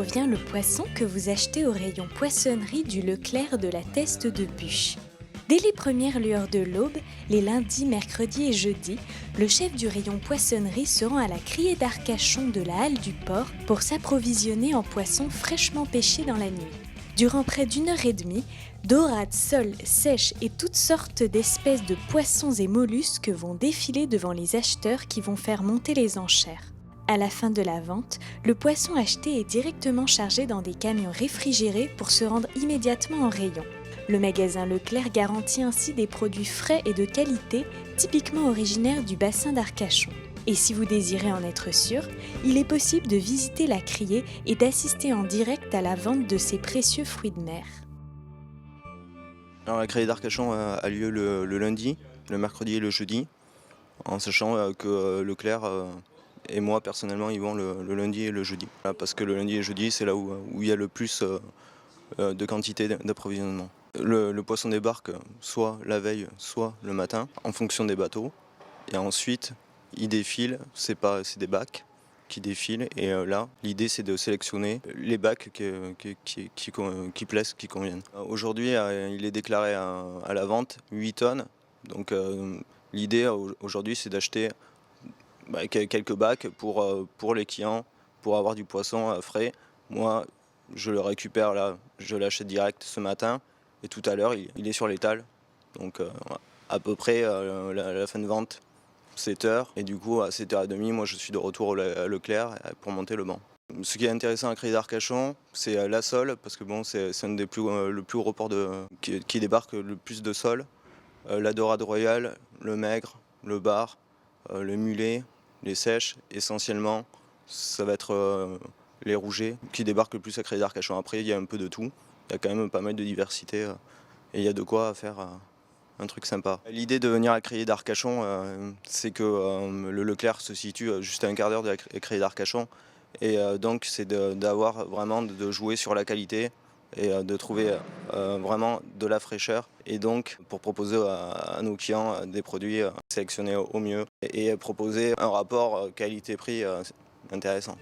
provient le poisson que vous achetez au rayon poissonnerie du Leclerc de la Teste de Buch. Dès les premières lueurs de l'aube, les lundis, mercredis et jeudis, le chef du rayon poissonnerie se rend à la criée d'Arcachon de la halle du port pour s'approvisionner en poissons fraîchement pêchés dans la nuit. Durant près d'une heure et demie, dorades, sols, sèches et toutes sortes d'espèces de poissons et mollusques vont défiler devant les acheteurs qui vont faire monter les enchères. À la fin de la vente, le poisson acheté est directement chargé dans des camions réfrigérés pour se rendre immédiatement en rayon. Le magasin Leclerc garantit ainsi des produits frais et de qualité, typiquement originaires du bassin d'Arcachon. Et si vous désirez en être sûr, il est possible de visiter la criée et d'assister en direct à la vente de ces précieux fruits de mer. Alors, la criée d'Arcachon a lieu le lundi, le mercredi et le jeudi, en sachant que Leclerc et moi personnellement y vont le lundi et le jeudi. Parce que le lundi et le jeudi, c'est là où il y a le plus de quantité d'approvisionnement. Le poisson débarque soit la veille, soit le matin, en fonction des bateaux. Et ensuite, il défile, c'est des bacs qui défilent. Et là, l'idée, c'est de sélectionner les bacs qui plaisent, qui conviennent. Aujourd'hui, il est déclaré à la vente 8 tonnes. Donc l'idée aujourd'hui, c'est d'acheter quelques bacs pour les clients, pour avoir du poisson frais. Moi, je le récupère là, je l'achète direct ce matin. Et tout à l'heure, il est sur l'étal. Donc à peu près la fin de vente, 7h. Et du coup, à 7h30, moi je suis de retour à Leclerc pour monter le banc. Ce qui est intéressant à Criée d'Arcachon, c'est la sole, parce que bon, c'est un des le plus gros port qui débarque le plus de sole. La dorade royale, le maigre, le bar, le mulet, les sèches, essentiellement, ça va être les rougets qui débarquent le plus à Criée d'Arcachon. Après, il y a un peu de tout. Il y a quand même pas mal de diversité et il y a de quoi faire un truc sympa. L'idée de venir à Criée d'Arcachon, c'est que le Leclerc se situe juste à un quart d'heure de la Criée d'Arcachon. Et donc c'est d'avoir vraiment de jouer sur la qualité et de trouver vraiment de la fraîcheur. Et donc pour proposer à nos clients des produits sélectionnés au mieux et proposer un rapport qualité-prix intéressant.